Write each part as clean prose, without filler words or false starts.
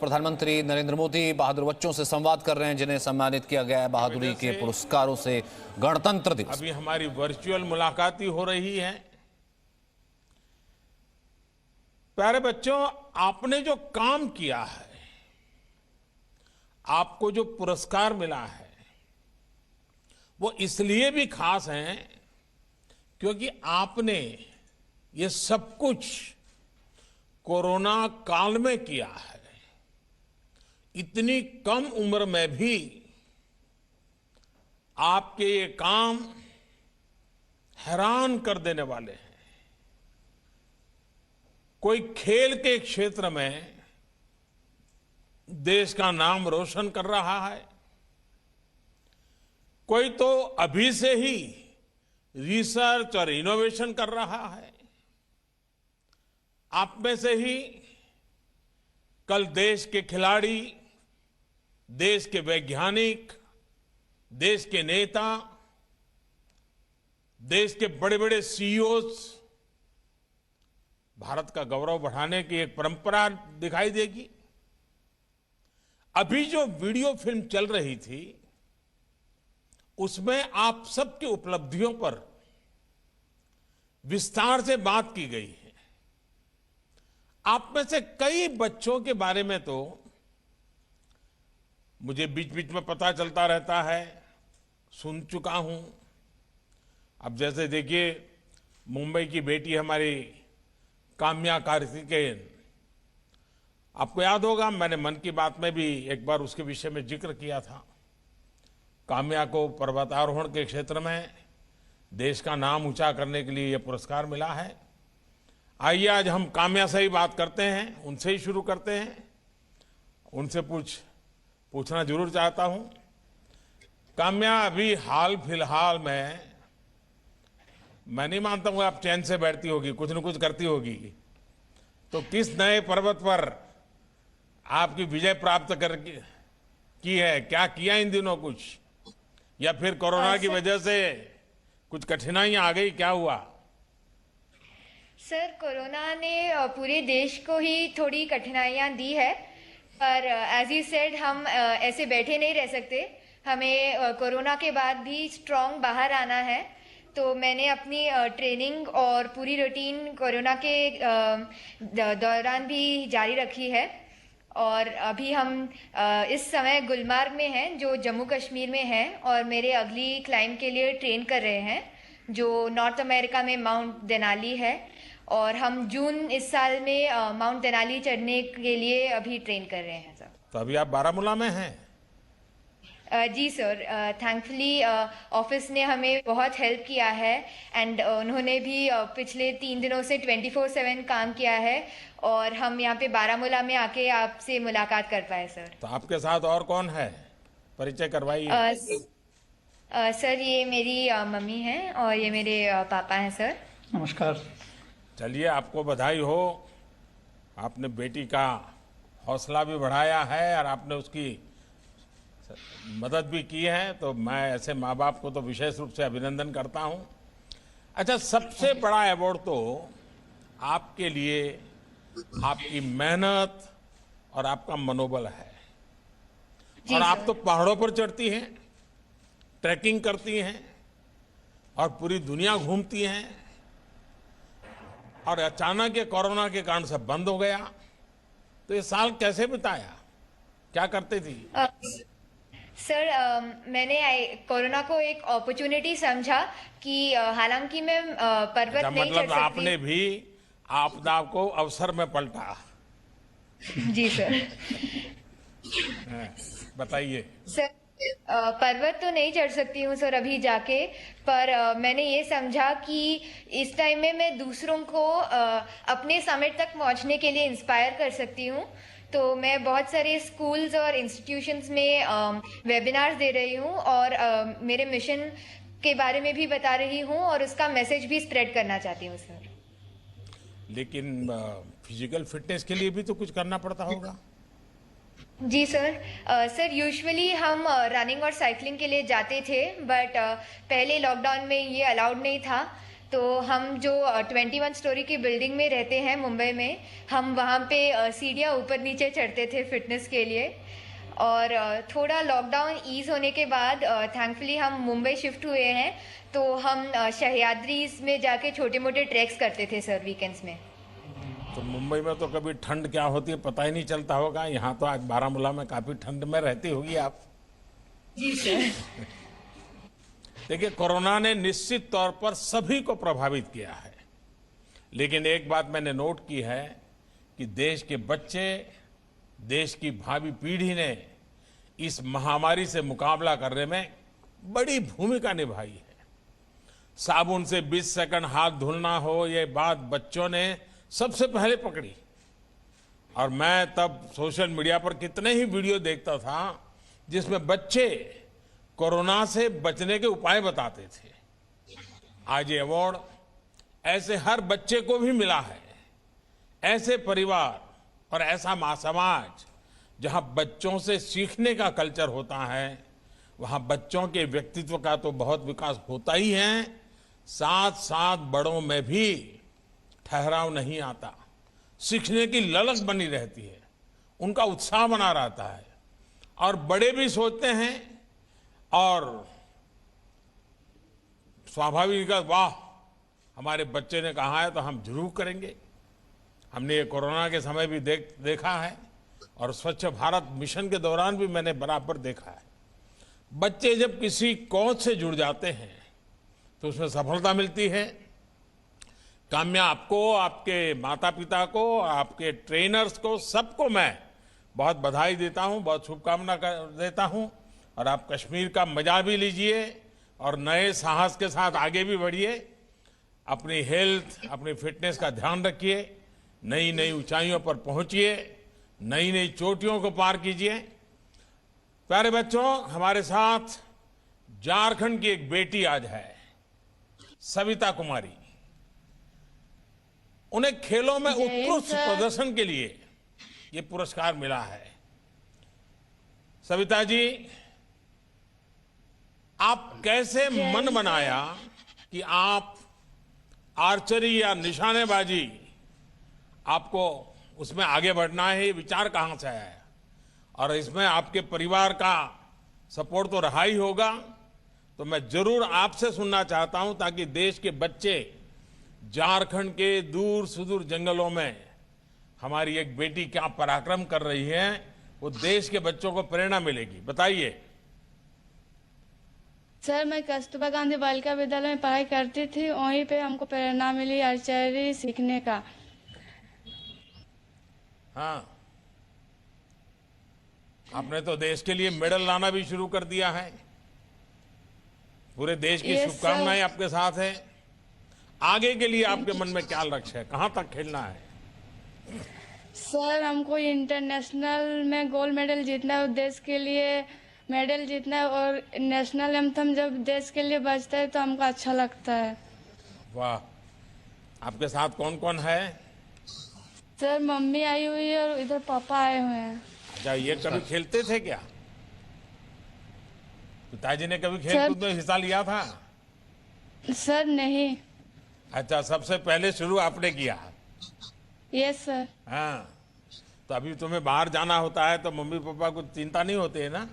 प्रधानमंत्री नरेंद्र मोदी बहादुर बच्चों से संवाद कर रहे हैं जिन्हें सम्मानित किया गया है बहादुरी के पुरस्कारों से गणतंत्र दिवस। अभी हमारी वर्चुअल मुलाकात हो रही है। प्यारे बच्चों, आपने जो काम किया है, आपको जो पुरस्कार मिला है, वो इसलिए भी खास है क्योंकि आपने ये सब कुछ कोरोना काल में किया है। इतनी कम उम्र में भी आपके ये काम हैरान कर देने वाले हैं। कोई खेल के क्षेत्र में देश का नाम रोशन कर रहा है, कोई तो अभी से ही रिसर्च और इनोवेशन कर रहा है। आप में से ही कल देश के खिलाड़ी, देश के वैज्ञानिक, देश के नेता, देश के बड़े बड़े सीईओज भारत का गौरव बढ़ाने की एक परंपरा दिखाई देगी। अभी जो वीडियो फिल्म चल रही थी उसमें आप सबकी उपलब्धियों पर विस्तार से बात की गई है। आप में से कई बच्चों के बारे में तो मुझे बीच बीच में पता चलता रहता है, सुन चुका हूं। अब जैसे देखिए, मुंबई की बेटी हमारी काम्या कार्तिकेयन, आपको याद होगा मैंने मन की बात में भी एक बार उसके विषय में जिक्र किया था। काम्या को पर्वतारोहण के क्षेत्र में देश का नाम ऊंचा करने के लिए यह पुरस्कार मिला है। आइए आज हम काम्या से ही बात करते हैं, उनसे ही शुरू करते हैं। उनसे पूछना जरूर चाहता हूं। काम्या, अभी हाल फिलहाल में मैं नहीं मानता हूं आप चैन से बैठती होगी, कुछ न कुछ करती होगी। तो किस नए पर्वत पर आपकी विजय प्राप्त की है? क्या किया इन दिनों कुछ, या फिर कोरोना की वजह से कुछ कठिनाइयां आ गई, क्या हुआ? सर, कोरोना ने पूरे देश को ही थोड़ी कठिनाइयां दी है, पर एज यू सेड हम ऐसे बैठे नहीं रह सकते। हमें कोरोना के बाद भी स्ट्रांग बाहर आना है। तो मैंने अपनी ट्रेनिंग और पूरी रूटीन कोरोना के दौरान भी जारी रखी है। और अभी हम इस समय गुलमर्ग में हैं, जो जम्मू कश्मीर में है, और मेरे अगली क्लाइंब के लिए ट्रेन कर रहे हैं, जो नॉर्थ अमेरिका में माउंट देनाली है। और हम जून इस साल में माउंट देनाली चढ़ने के लिए अभी ट्रेन कर रहे हैं सर। तो अभी आप बारामूला में हैं? जी सर, थैंकफुली ऑफिस ने हमें बहुत हेल्प किया है, एंड उन्होंने भी पिछले 3 दिनों से 24/7 काम किया है, और हम यहाँ पे बारामूला में आके आपसे मुलाकात कर पाए सर। तो आपके साथ और कौन है, परिचय करवाइए। सर, ये मेरी मम्मी हैं और ये मेरे पापा हैं सर। नमस्कार। चलिए, आपको बधाई हो। आपने बेटी का हौसला भी बढ़ाया है और आपने उसकी मदद भी की है, तो मैं ऐसे माँ बाप को तो विशेष रूप से अभिनंदन करता हूँ। अच्छा, सबसे बड़ा अवार्ड तो आपके लिए आपकी मेहनत और आपका मनोबल है। और आप तो पहाड़ों पर चढ़ती हैं, ट्रैकिंग करती हैं और पूरी दुनिया घूमती हैं, और अचानक ये कोरोना के कारण सब बंद हो गया। तो ये साल कैसे बिताया, क्या करते थी? सर, मैंने कोरोना को एक अपॉर्चुनिटी समझा कि हालांकि मैं पर्वत नहीं चढ़ मतलब सकती। आपने भी आपदा को अवसर में पलटा। जी सर। बताइए। सर, पर्वत तो नहीं चढ़ सकती हूँ सर अभी जाके, पर मैंने ये समझा कि इस टाइम में मैं दूसरों को अपने समिट तक पहुँचने के लिए इंस्पायर कर सकती हूँ। तो मैं बहुत सारे स्कूल्स और इंस्टीट्यूशंस में वेबिनार्स दे रही हूँ, और मेरे मिशन के बारे में भी बता रही हूँ, और उसका मैसेज भी स्प्रेड करना चाहती हूँ सर। लेकिन फिजिकल फिटनेस के लिए भी तो कुछ करना पड़ता होगा। जी सर। सर, यूजुअली हम रनिंग और साइकिलिंग के लिए जाते थे, बट पहले लॉकडाउन में ये अलाउड नहीं था। तो हम जो 21 स्टोरी की बिल्डिंग में रहते हैं मुंबई में, हम वहाँ पे सीढ़ियाँ ऊपर नीचे चढ़ते थे फिटनेस के लिए। और थोड़ा लॉकडाउन ईज होने के बाद थैंकफुली हम मुंबई शिफ्ट हुए हैं, तो हम सह्याद्री में जाके छोटे मोटे ट्रैक्स करते थे सर वीकेंड्स में। तो मुंबई में तो कभी ठंड क्या होती है पता ही नहीं चलता होगा। यहाँ तो आज बारामूला में काफी ठंड में रहती होगी आप। जी सर। देखिए, कोरोना ने निश्चित तौर पर सभी को प्रभावित किया है, लेकिन एक बात मैंने नोट की है कि देश के बच्चे, देश की भावी पीढ़ी ने इस महामारी से मुकाबला करने में बड़ी भूमिका निभाई है। साबुन से 20 सेकंड हाथ धुलना हो, ये बात बच्चों ने सबसे पहले पकड़ी। और मैं तब सोशल मीडिया पर कितने ही वीडियो देखता था जिसमें बच्चे कोरोना से बचने के उपाय बताते थे। आज ये अवार्ड ऐसे हर बच्चे को भी मिला है। ऐसे परिवार और ऐसा समाज जहां बच्चों से सीखने का कल्चर होता है, वहां बच्चों के व्यक्तित्व का तो बहुत विकास होता ही है, साथ साथ बड़ों में भी ठहराव नहीं आता, सीखने की ललक बनी रहती है, उनका उत्साह बना रहता है। और बड़े भी सोचते हैं और स्वाभाविक, वाह हमारे बच्चे ने कहा है तो हम जरूर करेंगे। हमने ये कोरोना के समय भी देखा है और स्वच्छ भारत मिशन के दौरान भी मैंने बराबर देखा है। बच्चे जब किसी कौज से जुड़ जाते हैं तो उसमें सफलता मिलती है। काम्या, आपको, आपके माता पिता को, आपके ट्रेनर्स को, सबको मैं बहुत बधाई देता हूं, बहुत शुभकामना देता हूं। और आप कश्मीर का मजा भी लीजिए और नए साहस के साथ आगे भी बढ़िए। अपनी हेल्थ, अपनी फिटनेस का ध्यान रखिए, नई नई ऊंचाइयों पर पहुंचिए, नई नई चोटियों को पार कीजिए। प्यारे बच्चों, हमारे साथ झारखंड की एक बेटी आज है, सविता कुमारी। उन्हें खेलों में उत्कृष्ट प्रदर्शन के लिए ये पुरस्कार मिला है। सविता जी, आप कैसे मन बनाया कि आप आर्चरी या निशानेबाजी, आपको उसमें आगे बढ़ना है, ये विचार कहां से आया? और इसमें आपके परिवार का सपोर्ट तो रहा ही होगा, तो मैं जरूर आपसे सुनना चाहता हूं ताकि देश के बच्चे झारखंड के दूर सुदूर जंगलों में हमारी एक बेटी क्या पराक्रम कर रही है, वो देश के बच्चों को प्रेरणा मिलेगी। बताइए। सर, मैं कस्तूरबा गांधी बालिका विद्यालय में पढ़ाई करती थी, वहीं पे हमको प्रेरणा मिली आर्चरी सीखने का। हाँ, आपने तो देश के लिए मेडल लाना भी शुरू कर दिया है। पूरे देश की शुभकामनाएं आपके साथ है। आगे के लिए आपके मन में क्या लक्ष्य है, कहां तक खेलना है? सर, हमको इंटरनेशनल में गोल्ड मेडल जीतना है, देश के लिए मेडल जीतना है। और नेशनल एंथम जब देश के लिए बजता है तो हमको अच्छा लगता है। वाह, आपके साथ कौन कौन है? सर, मम्मी आई हुई है और इधर पापा आए हुए हैं। अच्छा, ये कभी खेलते थे क्या? पिताजी ने कभी खेलकूद में हिस्सा लिया था? सर नहीं। अच्छा, सबसे पहले शुरू आपने किया? Yes sir. हाँ, तो अभी तुम्हें बाहर जाना होता है तो मम्मी पापा को चिंता नहीं होती है ना?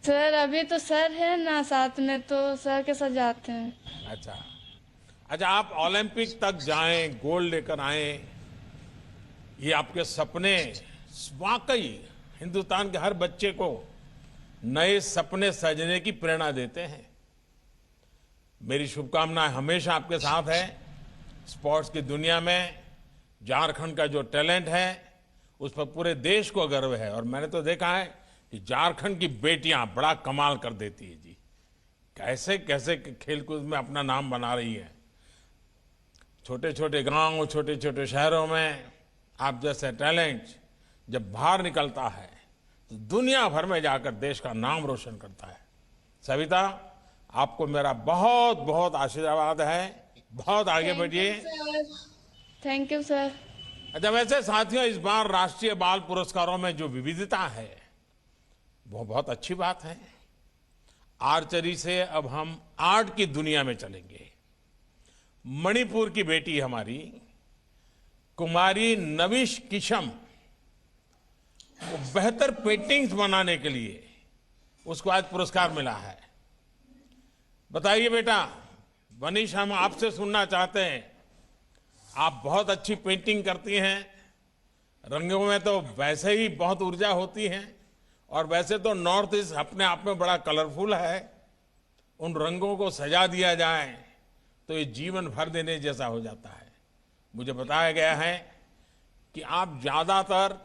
सर, अभी तो सर है ना साथ में, तो सर के साथ जाते हैं। अच्छा, आप ओलंपिक तक जाएं, गोल्ड लेकर आए, ये आपके सपने वाकई हिंदुस्तान के हर बच्चे को नए सपने सजने की प्रेरणा देते हैं। मेरी शुभकामनाएं हमेशा आपके साथ है। स्पोर्ट्स की दुनिया में झारखंड का जो टैलेंट है उस पर पूरे देश को गर्व है। और मैंने तो देखा है कि झारखंड की बेटियां बड़ा कमाल कर देती है जी, कैसे कैसे खेलकूद में अपना नाम बना रही है। छोटे छोटे गांव, छोटे छोटे शहरों में आप जैसे टैलेंट जब बाहर निकलता है तो दुनिया भर में जाकर देश का नाम रोशन करता है। सविता, आपको मेरा बहुत बहुत आशीर्वाद है, बहुत आगे बढ़िए। Thank you sir. अच्छा, वैसे साथियों, इस बार राष्ट्रीय बाल पुरस्कारों में जो विविधता है वो बहुत अच्छी बात है। आर्चरी से अब हम आर्ट की दुनिया में चलेंगे। मणिपुर की बेटी हमारी कुमारी नविश किशम को बेहतर पेंटिंग्स बनाने के लिए उसको आज पुरस्कार मिला है। बताइए बेटा, वनीश, हम आपसे सुनना चाहते हैं। आप बहुत अच्छी पेंटिंग करती हैं, रंगों में तो वैसे ही बहुत ऊर्जा होती है, और वैसे तो नॉर्थ ईस्ट अपने आप में बड़ा कलरफुल है। उन रंगों को सजा दिया जाए तो ये जीवन भर देने जैसा हो जाता है। मुझे बताया गया है कि आप ज्यादातर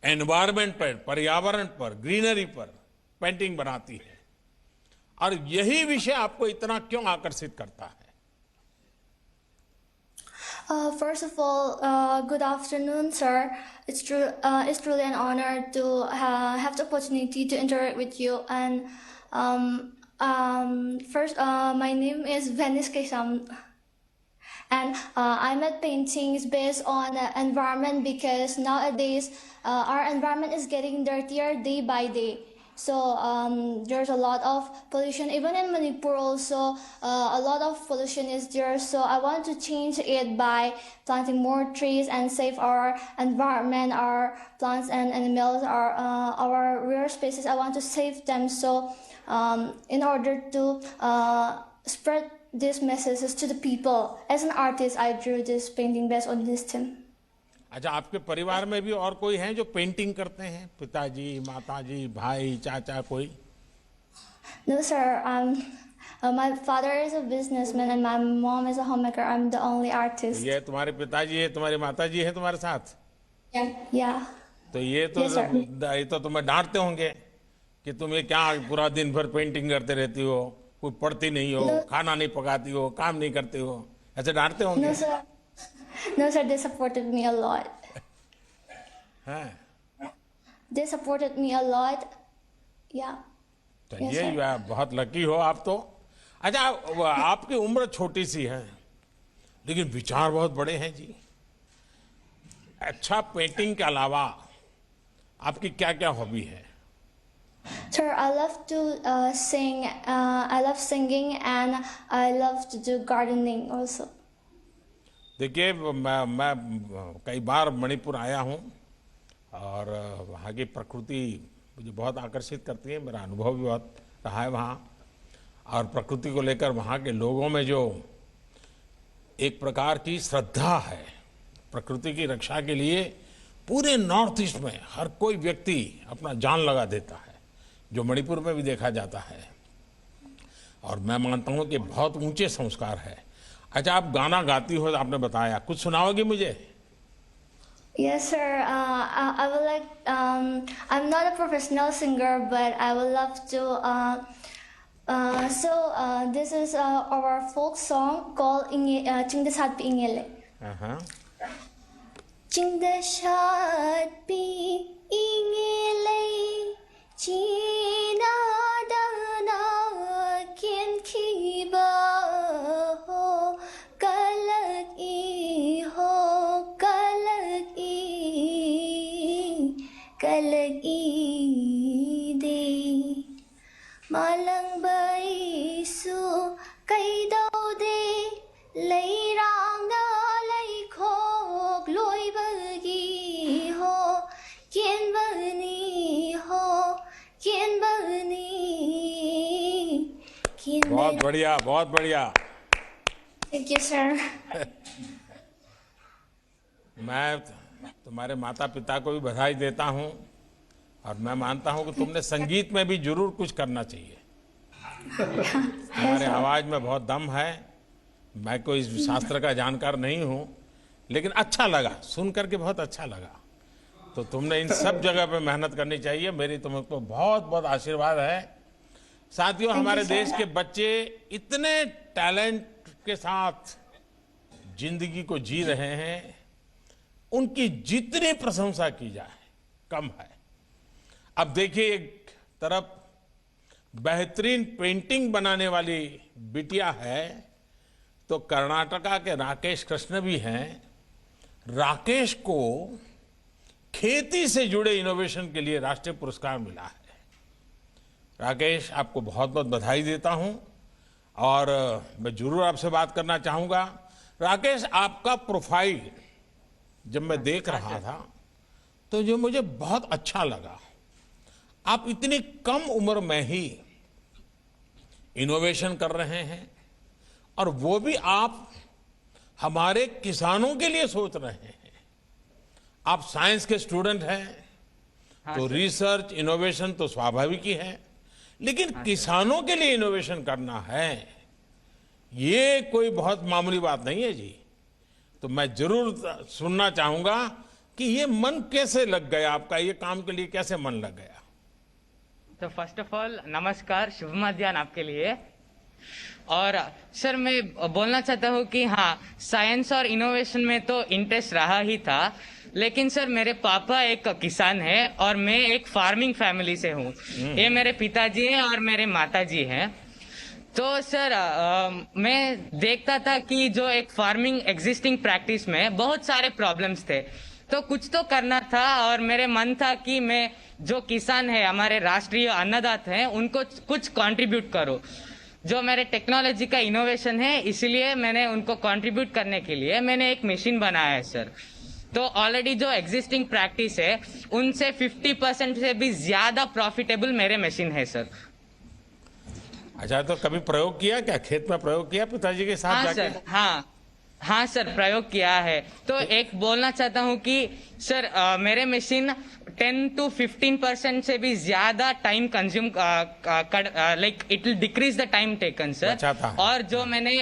एनवायरमेंट पर, पर्यावरण पर, ग्रीनरी पर पेंटिंग बनाती है, और यही विषय आपको इतना क्यों आकर्षित करता है? First of all, good afternoon, sir. It's truly an honor to have the opportunity to interact with you. And first, my name is Venice Kesam, and I made paintings based on environment because nowadays our environment is getting dirtier day by day. So there's a lot of pollution, even in Manipur also, a lot of pollution is there. So I want to change it by planting more trees and save our environment, our plants and animals, our rare species. I want to save them. So in order to spread these messages to the people, as an artist, I drew this painting based on this theme. अच्छा, आपके परिवार में भी और कोई हैं जो painting करते हैं? पिताजी, माताजी, भाई, चाचा, कोई? No, sir. My father is a businessman and my mom is a homemaker. I'm the only artist. ये तुम्हारे पिताजी है, तुम्हारी माताजी है तुम्हारे साथ? Yeah. तो ये तो Yes, sir. ये तो तुम्हें डांटते होंगे कि तुम ये क्या पूरा दिन भर पेंटिंग करते रहती हो, कोई पढ़ती नहीं हो, खाना नहीं पकाती हो, काम नहीं करती हो, ऐसे डांटते होंगे? No, sir. No, sir. They supported me a lot. हैं? They supported me a lot. Yeah. Yes, ये sir. बहुत लकी हो आप तो। अच्छा, आपकी उम्र छोटी सी है लेकिन विचार बहुत बड़े हैं जी। अच्छा, पेंटिंग के अलावा आपकी क्या क्या हॉबी है? Sir, I love to sing. I love singing and I love to do gardening also. देखिए, मैं कई बार मणिपुर आया हूँ और वहाँ की प्रकृति मुझे बहुत आकर्षित करती है। मेरा अनुभव भी बहुत रहा है वहाँ, और प्रकृति को लेकर वहाँ के लोगों में जो एक प्रकार की श्रद्धा है प्रकृति की रक्षा के लिए, पूरे नॉर्थ ईस्ट में हर कोई व्यक्ति अपना जान लगा देता है, जो मणिपुर में भी देखा जाता है। और मैं मानता हूँ कि बहुत ऊंचे संस्कार है। अच्छा, आप गाना गाती हो, आपने बताया, कुछ सुनाओगी मुझे? Yes, sir. I would like. I'm not a professional singer, but I would love to. This is our folk song called Chingdasat Pi Ingele. Chingdasat Pi Ingele, China Dana Kin Kiba Ho Kalag I Ho Kalag I De Malang Bai Su Kai Dau De Lay Rang Da Lay Khok Loi Bagi Ho Kien Bani Ho Kien Bani Kien बहुत Bani. बढ़िया, बहुत बढ़िया। Thank you, sir. मैं तुम्हारे माता पिता को भी बधाई देता हूँ, और मैं मानता हूँ कि तुमने संगीत में भी जरूर कुछ करना चाहिए। तुम्हारे आवाज में बहुत दम है। मैं कोई इस शास्त्र का जानकार नहीं हूँ, लेकिन अच्छा लगा, सुन करके बहुत अच्छा लगा। तो तुमने इन सब जगह पे मेहनत करनी चाहिए। मेरी तुमको बहुत बहुत आशीर्वाद है। साथियों, हमारे देश के बच्चे इतने टैलेंट के साथ जिंदगी को जी रहे हैं, उनकी जितनी प्रशंसा की जाए कम है। अब देखिए, एक तरफ बेहतरीन पेंटिंग बनाने वाली बिटिया है, तो कर्नाटका के राकेश कृष्ण भी हैं। राकेश को खेती से जुड़े इनोवेशन के लिए राष्ट्रीय पुरस्कार मिला है। राकेश, आपको बहुत बहुत बधाई देता हूं। और मैं जरूर आपसे बात करना चाहूंगा। राकेश, आपका प्रोफाइल जब मैं देख रहा था तो जो मुझे बहुत अच्छा लगा, आप इतनी कम उम्र में ही इनोवेशन कर रहे हैं और वो भी आप हमारे किसानों के लिए सोच रहे हैं। आप साइंस के स्टूडेंट हैं तो रिसर्च इनोवेशन तो स्वाभाविक ही है, लेकिन किसानों के लिए इनोवेशन करना है, ये कोई बहुत मामूली बात नहीं है जी। तो मैं जरूर सुनना चाहूंगा कि ये मन कैसे लग गया आपका, ये काम के लिए कैसे मन लग गया। तो फर्स्ट ऑफ ऑल नमस्कार, शुभ मध्याह्न आपके लिए। और सर मैं बोलना चाहता हूँ कि हाँ, साइंस और इनोवेशन में तो इंटरेस्ट रहा ही था, लेकिन सर मेरे पापा एक किसान है और मैं एक फार्मिंग फैमिली से हूँ। ये मेरे पिताजी हैं और मेरे माताजी हैं। तो सर मैं देखता था कि जो एक फार्मिंग एग्जिस्टिंग प्रैक्टिस में बहुत सारे प्रॉब्लम्स थे, तो कुछ तो करना था और मेरे मन था कि मैं जो किसान है, हमारे राष्ट्रीय अन्नदाता हैं, उनको कुछ कंट्रीब्यूट करो। जो मेरे टेक्नोलॉजी का इनोवेशन है, इसलिए मैंने उनको कंट्रीब्यूट करने के लिए मैंने एक मशीन बनाया है सर। तो ऑलरेडी जो एग्जिस्टिंग प्रैक्टिस है उनसे 50% से भी ज्यादा प्रॉफिटेबल मेरे मशीन है सर। अच्छा, तो कभी प्रयोग किया क्या, खेत में प्रयोग किया पिताजी के साथ हाँ जाके? सर, हाँ सर, प्रयोग किया है। तो एक बोलना चाहता हूँ कि सर मेरे मशीन 10 to 15% से भी ज्यादा time consume like it will decrease the time taken sir. अच्छा था। और जो मैंने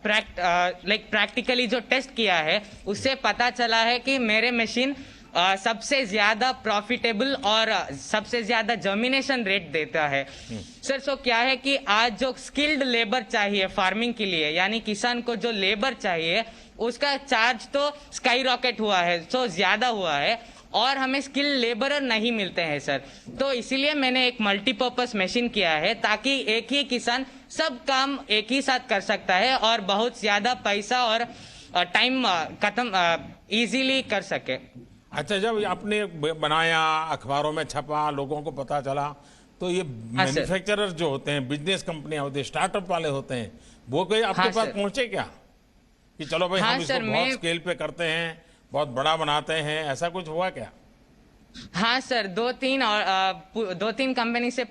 प्रैक्टिकली जो टेस्ट किया है उससे पता चला है कि मेरे मशीन सबसे ज्यादा प्रॉफिटेबल और सबसे ज्यादा जर्मिनेशन रेट देता है सर। सो क्या है कि आज जो स्किल्ड लेबर चाहिए फार्मिंग के लिए, यानी किसान को जो लेबर चाहिए, उसका चार्ज तो स्काई रॉकेट हुआ है, सो ज्यादा हुआ है और हमें स्किल लेबरर नहीं मिलते हैं सर। तो इसीलिए मैंने एक मल्टीपर्पस मशीन किया है ताकि एक ही किसान सब काम एक ही साथ कर सकता है और बहुत ज्यादा पैसा और टाइम खत्म इजीली कर सके। अच्छा, जब आपने बनाया, अखबारों में छपा, लोगों को पता चला, तो ये मैन्युफैक्चरर जो होते हैं, बिजनेस कंपनियां होती है, स्टार्टअप वाले होते हैं, वो कोई आपके पास पहुंचे क्या कि चलो भाई हम इसको बहुत स्केल पे करते हैं, बहुत बड़ा बनाते हैं, ऐसा कुछ हुआ क्या? हाँ सर, दो तीन कंपनी से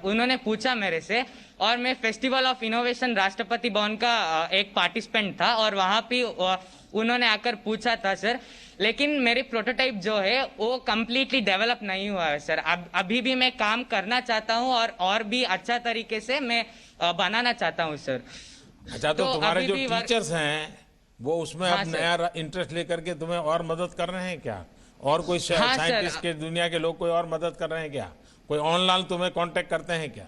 उन्होंने पूछा मेरे से, और मैं festival of innovation Rashtrapati Bhavan का एक पार्टिसिपेंट था और वहां पे उन्होंने आकर पूछा था सर। लेकिन मेरी प्रोटोटाइप जो है वो कम्प्लीटली डेवलप नहीं हुआ है सर। अभी भी मैं काम करना चाहता हूँ और भी अच्छा तरीके से मैं बनाना चाहता हूँ सर। अच्छा, तो तुम्हारे जो टीचर्स हैं वो उसमें अब नया इंटरेस्ट लेकर के तुम्हें और मदद कर रहे हैं क्या? और कोई साइंटिस्ट के दुनिया के लोग कोई और मदद कर रहे हैं क्या? कोई ऑनलाइन तुम्हें कांटेक्ट करते हैं क्या?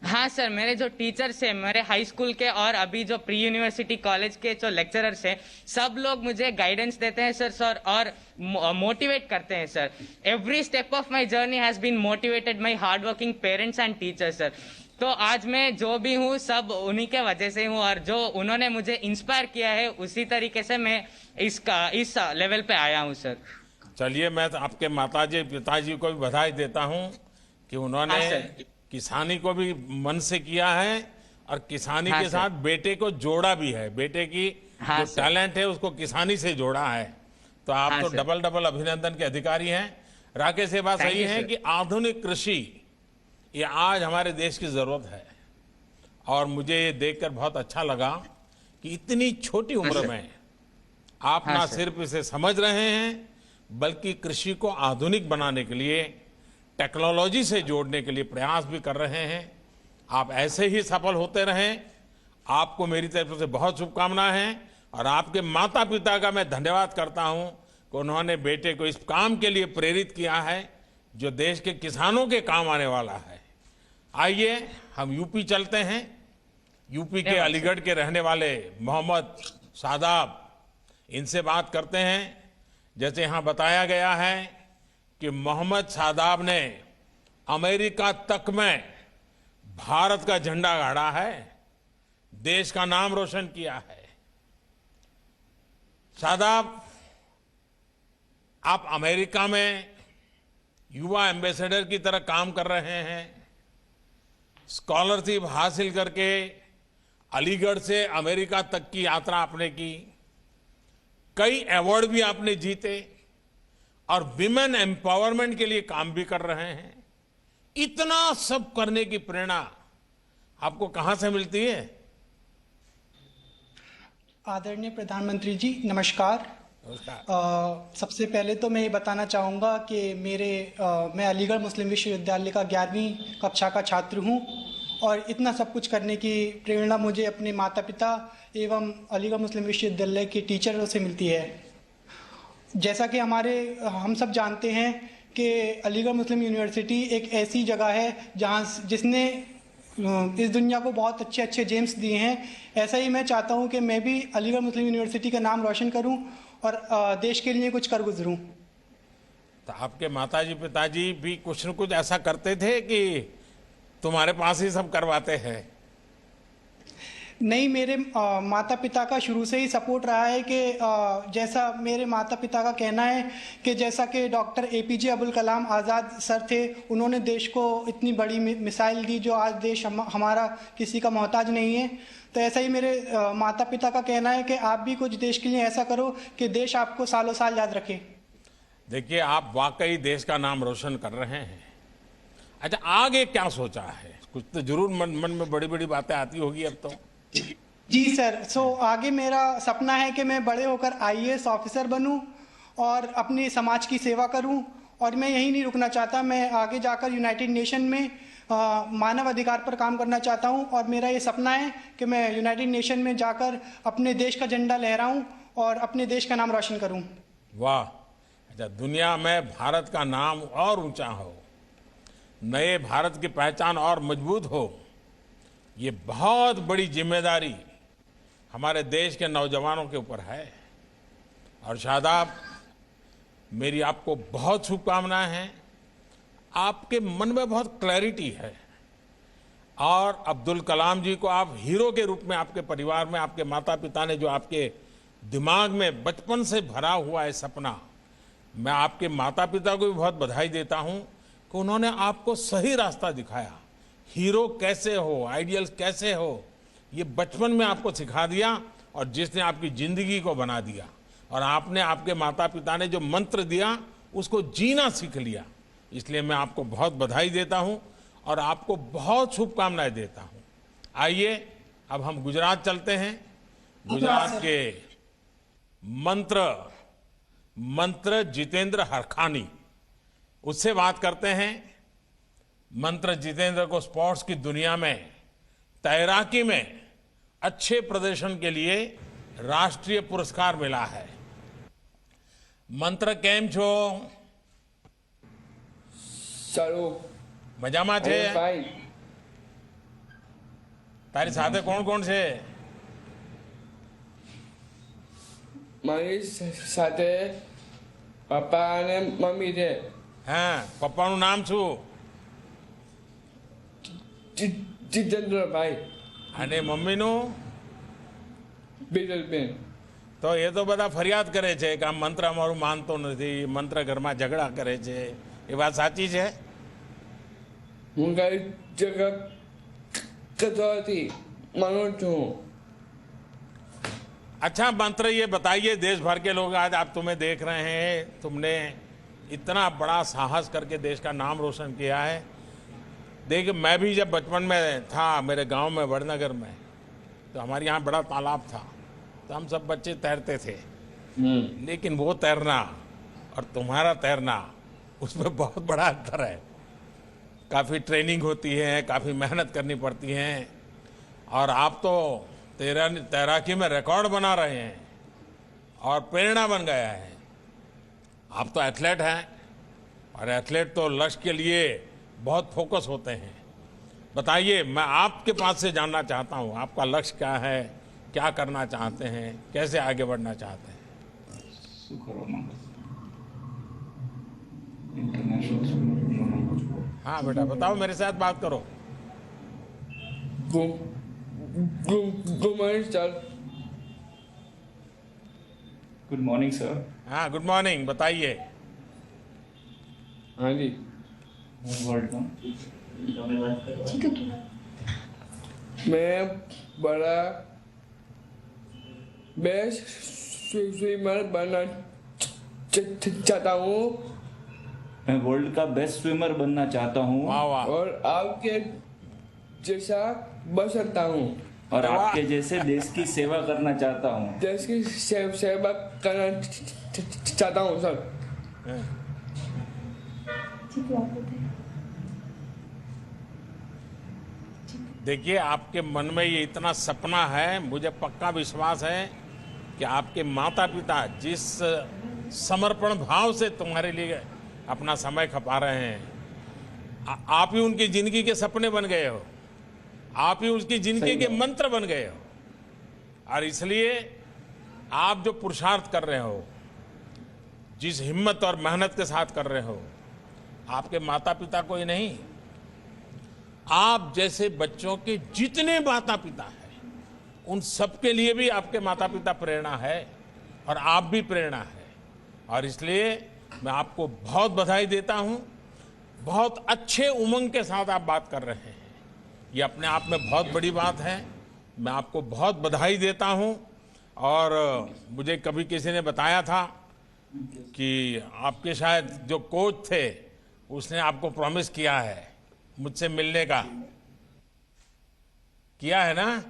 हाँ सर, मेरे जो टीचर्स हैं, मेरे हाई स्कूल के और अभी जो प्री यूनिवर्सिटी कॉलेज के जो लेक्चरर्स हैं, सब लोग मुझे गाइडेंस देते हैं सर और मोटिवेट करते हैं sir. Every step of my journey has been motivated my hard working parents and teachers sir. तो आज मैं जो भी हूँ सब उन्हीं के वजह से हूँ और जो उन्होंने मुझे इंस्पायर किया है उसी तरीके से मैं इस लेवल पे आया हूँ सर। चलिए, मैं तो आपके माताजी पिताजी को भी बधाई देता हूँ कि उन्होंने किसानी को भी मन से किया है और किसानी के साथ बेटे को जोड़ा भी है। बेटे की जो टैलेंट है उसको किसानी से जोड़ा है। तो आप तो डबल अभिनंदन के अधिकारी हैं। राकेश, ये बात सही है कि आधुनिक कृषि ये आज हमारे देश की जरूरत है और मुझे ये देखकर बहुत अच्छा लगा कि इतनी छोटी उम्र में आप ना सिर्फ इसे समझ रहे हैं बल्कि कृषि को आधुनिक बनाने के लिए, टेक्नोलॉजी से जोड़ने के लिए प्रयास भी कर रहे हैं। आप ऐसे ही सफल होते रहें। आपको मेरी तरफ से बहुत शुभकामनाएं हैं और आपके माता पिता का मैं धन्यवाद करता हूं कि उन्होंने बेटे को इस काम के लिए प्रेरित किया है जो देश के किसानों के काम आने वाला है। आइए हम यूपी चलते हैं। यूपी के अलीगढ़ के रहने वाले मोहम्मद शादाब, इनसे बात करते हैं। जैसे यहां बताया गया है कि मोहम्मद शादाब ने अमेरिका तक में भारत का झंडा गाड़ा है, देश का नाम रोशन किया है। शादाब, आप अमेरिका में युवा एम्बेसडर की तरह काम कर रहे हैं। स्कॉलरशिप हासिल करके अलीगढ़ से अमेरिका तक की यात्रा आपने की, कई अवार्ड भी आपने जीते और विमेन एम्पावरमेंट के लिए काम भी कर रहे हैं। इतना सब करने की प्रेरणा आपको कहां से मिलती है? आदरणीय प्रधानमंत्री जी नमस्कार। सबसे पहले तो मैं ये बताना चाहूँगा कि मैं अलीगढ़ मुस्लिम विश्वविद्यालय का 11वीं कक्षा का छात्र हूँ और इतना सब कुछ करने की प्रेरणा मुझे अपने माता पिता एवं अलीगढ़ मुस्लिम विश्वविद्यालय के टीचरों से मिलती है। जैसा कि हम सब जानते हैं कि अलीगढ़ मुस्लिम यूनिवर्सिटी एक ऐसी जगह है जिसने इस दुनिया को बहुत अच्छे अच्छे जेम्स दिए हैं। ऐसा ही मैं चाहता हूं कि मैं भी अलीगढ़ मुस्लिम यूनिवर्सिटी का नाम रोशन करूं और देश के लिए कुछ कर गुजरूं। तो आपके माताजी पिताजी भी कुछ न कुछ ऐसा करते थे कि तुम्हारे पास ही सब करवाते हैं? नहीं, मेरे माता पिता का शुरू से ही सपोर्ट रहा है कि जैसा मेरे माता पिता का कहना है कि जैसा कि doctor APJ Abdul Kalam Azad sir थे, उन्होंने देश को इतनी बड़ी मिसाइल दी जो आज देश हमारा किसी का मोहताज नहीं है। तो ऐसा ही मेरे माता पिता का कहना है कि आप भी कुछ देश के लिए ऐसा करो कि देश आपको सालों साल याद रखे। देखिए, आप वाकई देश का नाम रोशन कर रहे हैं। अच्छा, आगे क्या सोचा है? कुछ तो जरूर मन में बड़ी बड़ी बातें आती होगी अब तो। जी सर, आगे मेरा सपना है कि मैं बड़े होकर IAS ऑफिसर बनूं और अपने समाज की सेवा करूं। और मैं यही नहीं रुकना चाहता, मैं आगे जाकर यूनाइटेड नेशन में मानव अधिकार पर काम करना चाहता हूं। और मेरा ये सपना है कि मैं यूनाइटेड नेशन में जाकर अपने देश का झंडा लहराऊं और अपने देश का नाम रोशन करूं। वाह! अच्छा, दुनिया में भारत का नाम और ऊंचा हो, नए भारत की पहचान और मजबूत हो, ये बहुत बड़ी जिम्मेदारी हमारे देश के नौजवानों के ऊपर है। और शादाब, मेरी आपको बहुत शुभकामनाएं हैं। आपके मन में बहुत क्लैरिटी है और अब्दुल कलाम जी को आप हीरो के रूप में आपके परिवार में आपके माता पिता ने जो आपके दिमाग में बचपन से भरा हुआ है सपना, मैं आपके माता पिता को भी बहुत बधाई देता हूं कि उन्होंने आपको सही रास्ता दिखाया। हीरो कैसे हो, आइडियल कैसे हो, ये बचपन में आपको सिखा दिया और जिसने आपकी जिंदगी को बना दिया। और आपने, आपके माता पिता ने जो मंत्र दिया उसको जीना सीख लिया। इसलिए मैं आपको बहुत बधाई देता हूं और आपको बहुत शुभकामनाएं देता हूं। आइए अब हम गुजरात चलते हैं। गुजरात के मंत्र जितेंद्र हरखानी, उससे बात करते हैं। मंत्र जितेंद्र को स्पोर्ट्स की दुनिया में तैराकी में अच्छे प्रदर्शन के लिए राष्ट्रीय पुरस्कार मिला है। मंत्र केम छो? સારું મજામાં છે? ભાઈ તારી સાથે કોણ કોણ છે? મારી સાથે પપ્પા અને મમ્મી છે. હા, પપ્પાનું નામ શું? જીતેન્દ્રભાઈ અને મમ્મીનું? બીરલબેન. તો એ તો બધા ફરિયાદ કરે છે કે આ મંત્ર અમારું માનતો નથી, મંત્ર ઘરમાં ઝઘડા કરે છે, એ વાત સાચી છે? હું કઈ જગા કરતો નથી, માનું છું. अच्छा मंत्र, ये बताइए, देश भर के लोग आज आप तुम्हें देख रहे हैं, तुमने इतना बड़ा साहस करके देश का नाम रोशन किया है। देखिए, मैं भी जब बचपन में था मेरे गांव में वड़नगर में, तो हमारे यहाँ बड़ा तालाब था, तो हम सब बच्चे तैरते थे। लेकिन वो तैरना और तुम्हारा तैरना, उसमें बहुत बड़ा अंतर है। काफ़ी ट्रेनिंग होती है, काफ़ी मेहनत करनी पड़ती है और आप तो तैराकी में रिकॉर्ड बना रहे हैं और प्रेरणा बन गया है। आप तो एथलीट हैं और एथलीट तो लक्ष्य के लिए बहुत फोकस होते हैं। बताइए, मैं आपके पास से जानना चाहता हूँ, आपका लक्ष्य क्या है, क्या करना चाहते हैं, कैसे आगे बढ़ना चाहते हैं? हाँ बेटा, बताओ, मेरे साथ बात करो। Good morning, sir. Good morning sir. हाँ, गुड मॉर्निंग, बताइए। हाँ जी. वर्ल्ड मैं बड़ा बेस्ट स्विमर बनना चाहता हूँ मैं वर्ल्ड का बेस्ट स्विमर बनना चाहता हूँ वाह वाह। और आपके जैसा बन सकता हूँ और आपके जैसे देश की सेवा करना चाहता हूँ। देश की सेवा करना चाहता हूँ सर। देखिए, आपके मन में ये इतना सपना है, मुझे पक्का विश्वास है कि आपके माता पिता जिस समर्पण भाव से तुम्हारे लिए अपना समय खपा रहे हैं, आप ही उनकी जिंदगी के सपने बन गए हो, आप ही उसकी जिंदगी के मंत्र बन गए हो। और इसलिए आप जो पुरुषार्थ कर रहे हो, जिस हिम्मत और मेहनत के साथ कर रहे हो, आपके माता पिता कोई नहीं, आप जैसे बच्चों के जितने माता पिता हैं, उन सबके लिए भी आपके माता पिता प्रेरणा है और आप भी प्रेरणा है। और इसलिए मैं आपको बहुत बधाई देता हूं। बहुत अच्छे उमंग के साथ आप बात कर रहे हैं, ये अपने आप में बहुत बड़ी बात है। मैं आपको बहुत बधाई देता हूं। और मुझे कभी किसी ने बताया था कि आपके शायद जो कोच थे, उसने आपको प्रॉमिस किया है मुझसे मिलने का, किया है ना?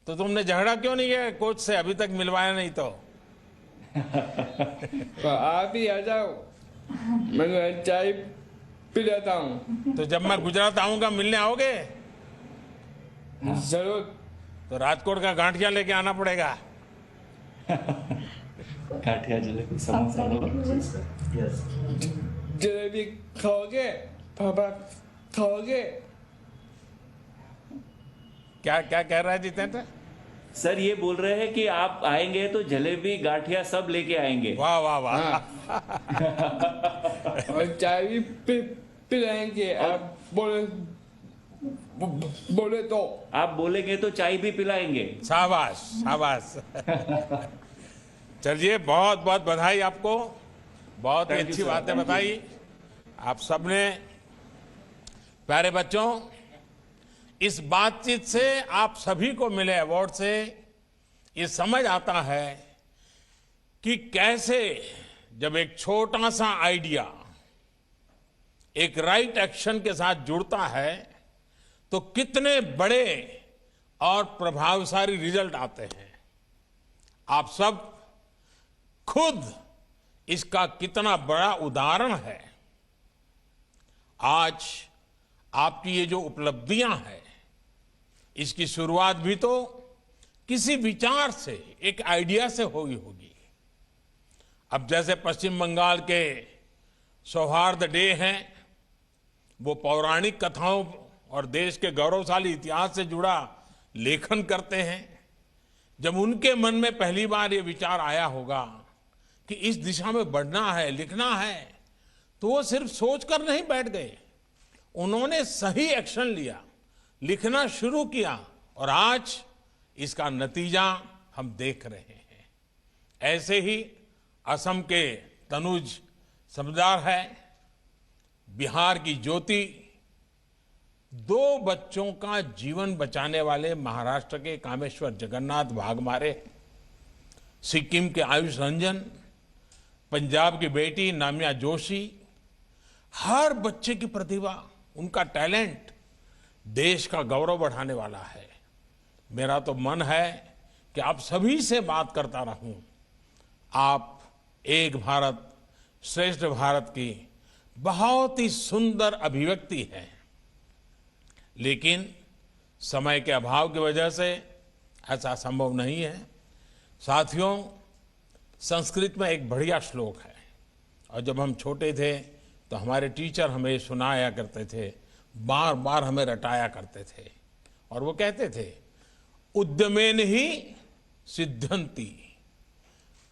तो तुमने झगड़ा क्यों नहीं किया कोच से? अभी तक मिलवाया नहीं तो आप ही आ जाओ, मैं चाय पी लेता हूँ। तो जब मैं गुजरात आऊंगा मिलने आओगे? जरूर। तो राजकोट का गांठिया लेके आना पड़ेगा। गाठिया जलेबी समोसा यस। जलेबी खाओगे? पापा खाओगे? क्या क्या कह रहा है जितेंद्र? सर ये बोल रहे हैं कि आप आएंगे तो जलेबी गाठिया सब लेके आएंगे। वाह वाह वाह। और चाय भी पिलाएंगे। आप बोले तो आप बोलेंगे तो चाय भी पिलाएंगे। शाबाश शाबाश। चलिए, बहुत बहुत बधाई आपको, बहुत ही Thank you, अच्छी sir. बातें Thank you. बताई आप सबने। प्यारे बच्चों, इस बातचीत से आप सभी को मिले अवार्ड से ये समझ आता है कि कैसे जब एक छोटा सा आइडिया एक राइट एक्शन के साथ जुड़ता है तो कितने बड़े और प्रभावशाली रिजल्ट आते हैं। आप सब खुद इसका कितना बड़ा उदाहरण है। आज आपकी ये जो उपलब्धियां हैं, इसकी शुरुआत भी तो किसी विचार से, एक आइडिया से हुई होगी। अब जैसे पश्चिम बंगाल के सौहार्द डे हैं, वो पौराणिक कथाओं और देश के गौरवशाली इतिहास से जुड़ा लेखन करते हैं। जब उनके मन में पहली बार ये विचार आया होगा कि इस दिशा में बढ़ना है, लिखना है, तो वो सिर्फ सोचकर नहीं बैठ गए, उन्होंने सही एक्शन लिया, लिखना शुरू किया और आज इसका नतीजा हम देख रहे हैं। ऐसे ही असम के तनुज समदार है, बिहार की ज्योति, 2 बच्चों का जीवन बचाने वाले महाराष्ट्र के कामेश्वर जगन्नाथ भागमारे, सिक्किम के आयुष रंजन, पंजाब की बेटी नामिया जोशी। हर बच्चे की प्रतिभा, उनका टैलेंट देश का गौरव बढ़ाने वाला है। मेरा तो मन है कि आप सभी से बात करता रहूं। आप एक भारत श्रेष्ठ भारत की बहुत ही सुंदर अभिव्यक्ति है, लेकिन समय के अभाव की वजह से ऐसा संभव नहीं है। साथियों, संस्कृत में एक बढ़िया श्लोक है, और जब हम छोटे थे तो हमारे टीचर हमें सुनाया करते थे, बार बार हमें रटाया करते थे, और वो कहते थे, उद्यमेन ही सिद्ध्यन्ति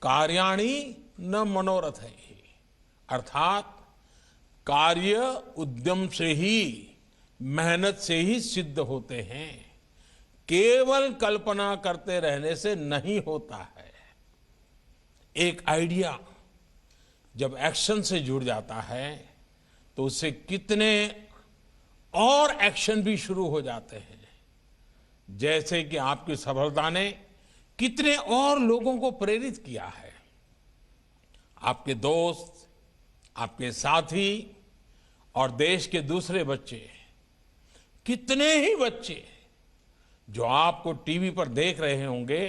कार्याणि न मनोरथ है। अर्थात कार्य उद्यम से ही, मेहनत से ही सिद्ध होते हैं, केवल कल्पना करते रहने से नहीं होता है। एक आइडिया जब एक्शन से जुड़ जाता है तो उससे कितने और एक्शन भी शुरू हो जाते हैं। जैसे कि आपकी सफलता ने कितने और लोगों को प्रेरित किया है। आपके दोस्त, आपके साथी और देश के दूसरे बच्चे, कितने ही बच्चे जो आपको टीवी पर देख रहे होंगे,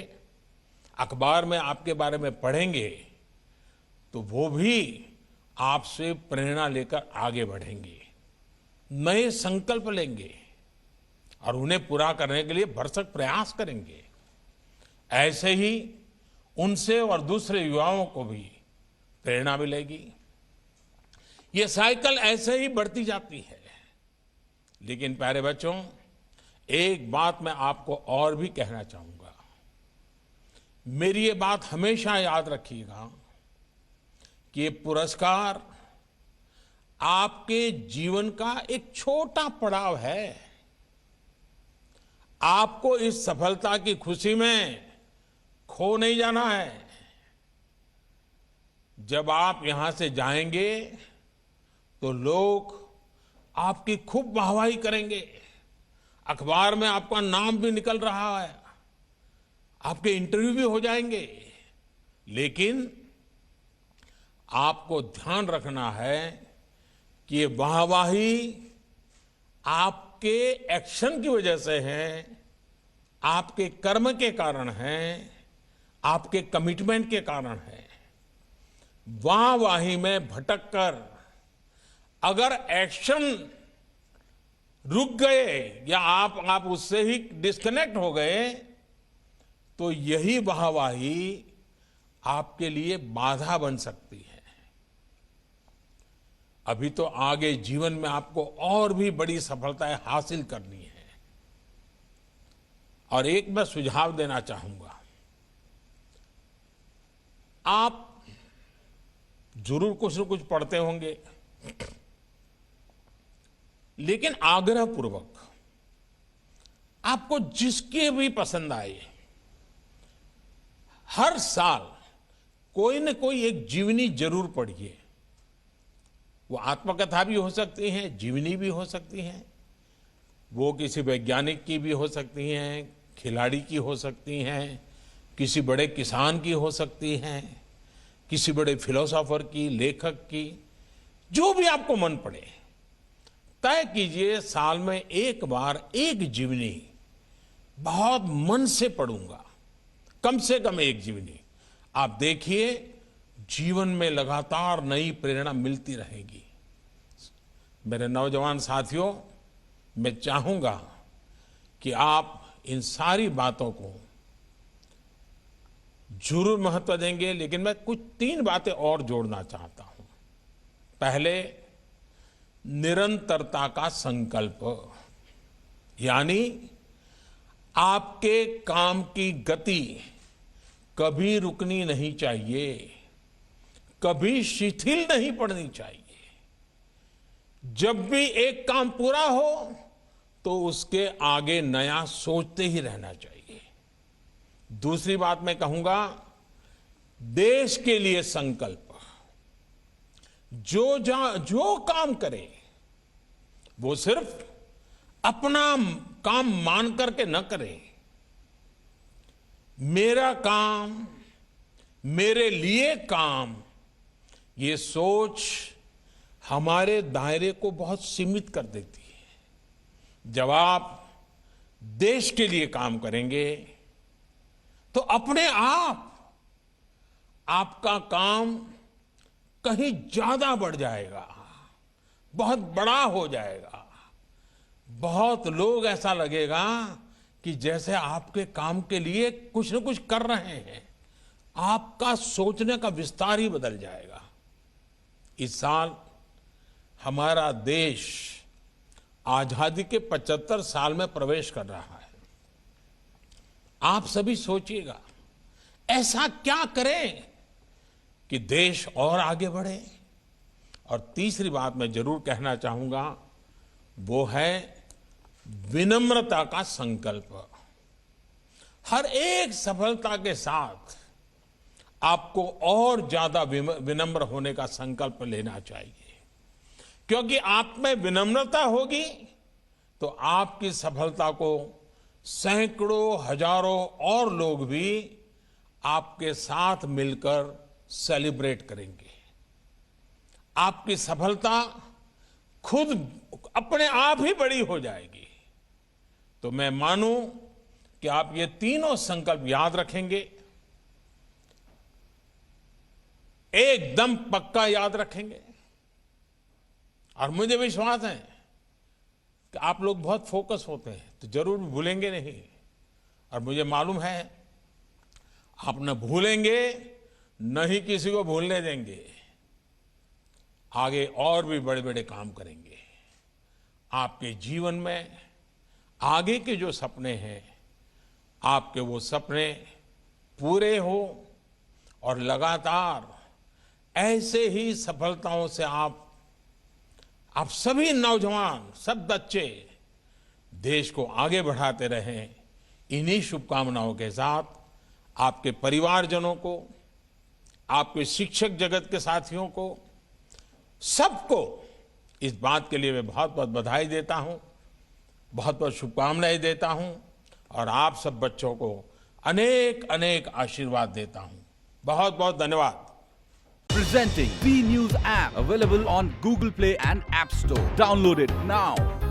अखबार में आपके बारे में पढ़ेंगे, तो वो भी आपसे प्रेरणा लेकर आगे बढ़ेंगे, नए संकल्प लेंगे और उन्हें पूरा करने के लिए भरसक प्रयास करेंगे। ऐसे ही उनसे और दूसरे युवाओं को भी प्रेरणा मिलेगी। ये साइकिल ऐसे ही बढ़ती जाती है। लेकिन प्यारे बच्चों, एक बात मैं आपको और भी कहना चाहूंगा। मेरी ये बात हमेशा याद रखिएगा कि ये पुरस्कार आपके जीवन का एक छोटा पड़ाव है। आपको इस सफलता की खुशी में खो नहीं जाना है। जब आप यहां से जाएंगे तो लोग आपकी खूब वाहवाही करेंगे। अखबार में आपका नाम भी निकल रहा है, आपके इंटरव्यू भी हो जाएंगे। लेकिन आपको ध्यान रखना है कि ये वाहवाही आपके एक्शन की वजह से है, आपके कर्म के कारण है, आपके कमिटमेंट के कारण है। वाहवाही में भटक कर अगर एक्शन रुक गए या आप उससे ही डिस्कनेक्ट हो गए, तो यही वाहवाही आपके लिए बाधा बन सकती है। अभी तो आगे जीवन में आपको और भी बड़ी सफलताएं हासिल करनी है। और एक मैं सुझाव देना चाहूंगा। आप जरूर कुछ न कुछ पढ़ते होंगे, लेकिन आग्रह पूर्वक आपको जिसके भी पसंद आए, हर साल कोई न कोई एक जीवनी जरूर पढ़िए। वो आत्मकथा भी हो सकती हैं, जीवनी भी हो सकती हैं, वो किसी वैज्ञानिक की भी हो सकती हैं, खिलाड़ी की हो सकती हैं, किसी बड़े किसान की हो सकती हैं, किसी बड़े फिलोसोफर की, लेखक की, जो भी आपको मन पड़े। तय कीजिए साल में एक बार एक जीवनी बहुत मन से पढ़ूंगा, कम से कम एक जीवनी। आप देखिए जीवन में लगातार नई प्रेरणा मिलती रहेगी। मेरे नौजवान साथियों, मैं चाहूंगा कि आप इन सारी बातों को जरूर महत्व देंगे, लेकिन मैं कुछ 3 बातें और जोड़ना चाहता हूं। पहले, निरंतरता का संकल्प, यानी आपके काम की गति कभी रुकनी नहीं चाहिए, कभी शिथिल नहीं पड़नी चाहिए। जब भी एक काम पूरा हो तो उसके आगे नया सोचते ही रहना चाहिए। दूसरी बात मैं कहूंगा, देश के लिए संकल्प। जो काम करे वो सिर्फ अपना काम मान करके न करे। मेरा काम, मेरे लिए काम, ये सोच हमारे दायरे को बहुत सीमित कर देती है। जब आप देश के लिए काम करेंगे तो अपने आप आपका काम कहीं ज्यादा बढ़ जाएगा, बहुत बड़ा हो जाएगा। बहुत लोग ऐसा लगेगा कि जैसे आपके काम के लिए कुछ न कुछ कर रहे हैं। आपका सोचने का विस्तार ही बदल जाएगा। इस साल हमारा देश आजादी के 75 साल में प्रवेश कर रहा है। आप सभी सोचिएगा, ऐसा क्या करें कि देश और आगे बढ़े। और तीसरी बात मैं जरूर कहना चाहूंगा, वो है विनम्रता का संकल्प। हर एक सफलता के साथ आपको और ज्यादा विनम्र होने का संकल्प लेना चाहिए, क्योंकि आप में विनम्रता होगी तो आपकी सफलता को सैकड़ों हजारों और लोग भी आपके साथ मिलकर सेलिब्रेट करेंगे। आपकी सफलता खुद अपने आप ही बड़ी हो जाएगी। तो मैं मानूं कि आप ये तीनों संकल्प याद रखेंगे, एकदम पक्का याद रखेंगे। और मुझे विश्वास है कि आप लोग बहुत फोकस होते हैं तो जरूर भूलेंगे नहीं। और मुझे मालूम है आप न भूलेंगे न ही किसी को भूलने देंगे। आगे और भी बड़े बड़े काम करेंगे। आपके जीवन में आगे के जो सपने हैं, आपके वो सपने पूरे हो और लगातार ऐसे ही सफलताओं से आप सभी नौजवान, सब बच्चे देश को आगे बढ़ाते रहें। इन्हीं शुभकामनाओं के साथ आपके परिवारजनों को, आपके शिक्षक जगत के साथियों को, सबको इस बात के लिए मैं बहुत बहुत बधाई देता हूं, बहुत बहुत शुभकामनाएं देता हूं और आप सब बच्चों को अनेक अनेक आशीर्वाद देता हूं। बहुत बहुत धन्यवाद। Presenting B News app, available on Google Play and App Store. Download it now.